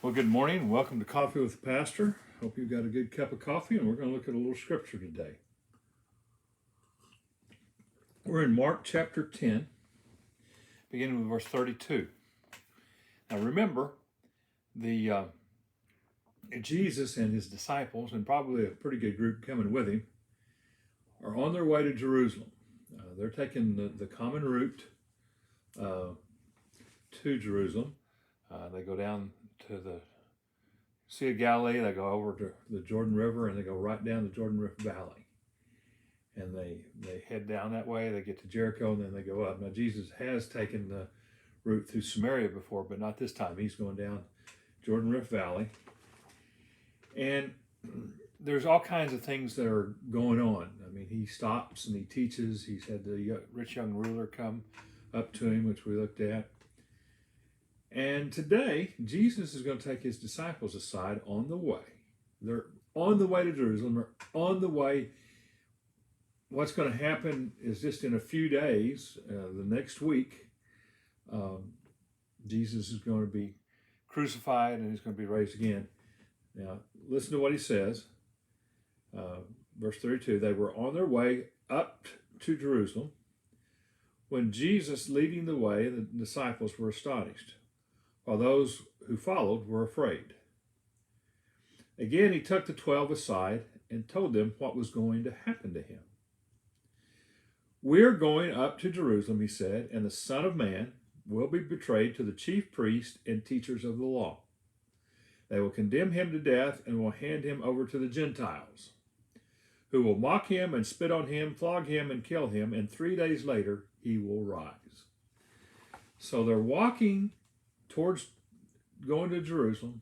Well, good morning and welcome to Coffee with the Pastor. Hope you've got a good cup of coffee, and we're going to look at a little scripture today. We're in Mark chapter 10, beginning with verse 32. Now remember, the Jesus and his disciples, and probably a pretty good group coming with him, are on their way to Jerusalem. They're taking the common route to Jerusalem. They go down to the Sea of Galilee, they go over to the Jordan River, and they go right down the Jordan River Valley. And they head down that way, they get to Jericho, and then they go up. Now, Jesus has taken the route through Samaria before, but not this time. He's going down Jordan River Valley. And there's all kinds of things that are going on. I mean, he stops and he teaches. He's had the rich young ruler come up to him, which we looked at. And today, Jesus is going to take his disciples aside on the way. They're on the way to Jerusalem. They're on the way. What's going to happen is just in a few days, the next week, Jesus is going to be crucified and he's going to be raised again. Now, listen to what he says. Verse 32, they were on their way up to Jerusalem when Jesus leading the way, the disciples were astonished, while those who followed were afraid. Again, he took the 12 aside and told them what was going to happen to him. "We're going up to Jerusalem," he said, "and the Son of Man will be betrayed to the chief priests and teachers of the law. They will condemn him to death and will hand him over to the Gentiles, who will mock him and spit on him, flog him and kill him, and 3 days later he will rise." So they're walking towards going to Jerusalem,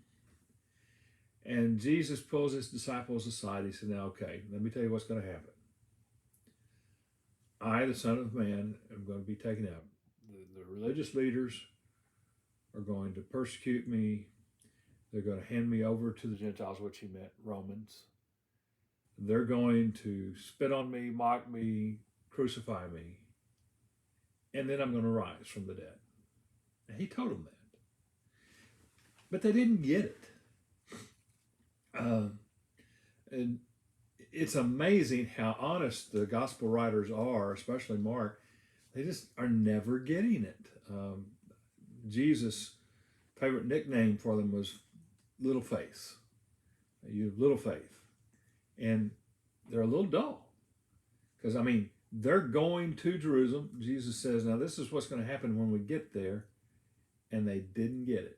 and Jesus pulls his disciples aside. He said, "Now, okay, let me tell you what's going to happen. I, the Son of Man, am going to be taken out. The religious leaders are going to persecute me. They're going to hand me over to the Gentiles," which he meant Romans. "They're going to spit on me, mock me, crucify me, and then I'm going to rise from the dead." And he told them that. But they didn't get it. And it's amazing how honest the gospel writers are, especially Mark. They just are never getting it. Jesus' favorite nickname for them was Little Faith. You have little faith. And they're a little dull. Because, I mean, they're going to Jerusalem. Jesus says, now this is what's going to happen when we get there. And they didn't get it.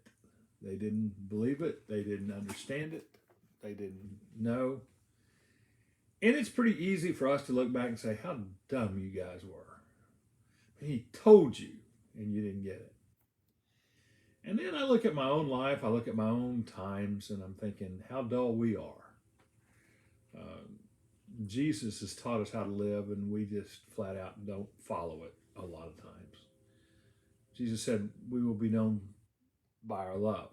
They didn't believe it. They didn't understand it. They didn't know. And it's pretty easy for us to look back and say, how dumb you guys were. He told you, and you didn't get it. And then I look at my own life, I look at my own times, and I'm thinking how dull we are. Jesus has taught us how to live, and we just flat out don't follow it a lot of times. Jesus said we will be known by our love.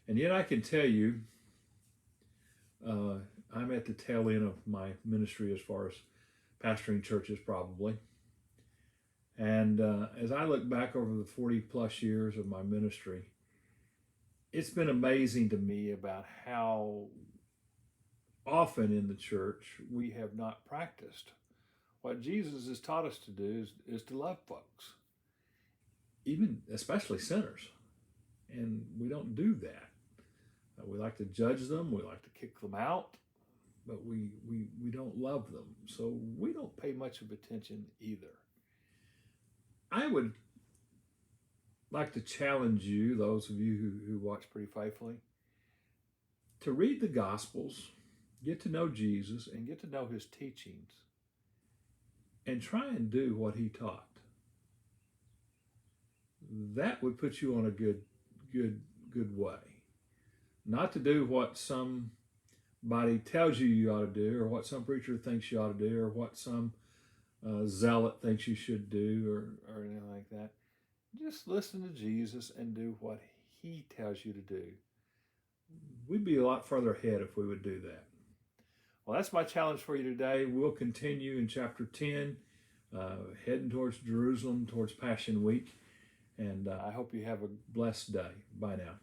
And yet I can tell you, I'm at the tail end of my ministry as far as pastoring churches probably. And as I look back over the 40 plus years of my ministry, it's been amazing to me about how often in the church we have not practiced what Jesus has taught us to do is to love folks, even especially sinners. And we don't do that. We like to judge them, we like to kick them out, but we don't love them. So we don't pay much of attention either. I would like to challenge you, those of you who watch pretty faithfully, to read the Gospels, get to know Jesus, and get to know his teachings, and try and do what he taught. That would put you on a good way. Not to do what somebody tells you ought to do, or what some preacher thinks you ought to do, or what some zealot thinks you should do, or anything like that. Just listen to Jesus and do what he tells you to do. We'd be a lot further ahead if we would do that. Well, that's my challenge for you today. We'll continue in chapter 10, heading towards Jerusalem, towards Passion Week. And I hope you have a blessed day. Bye now.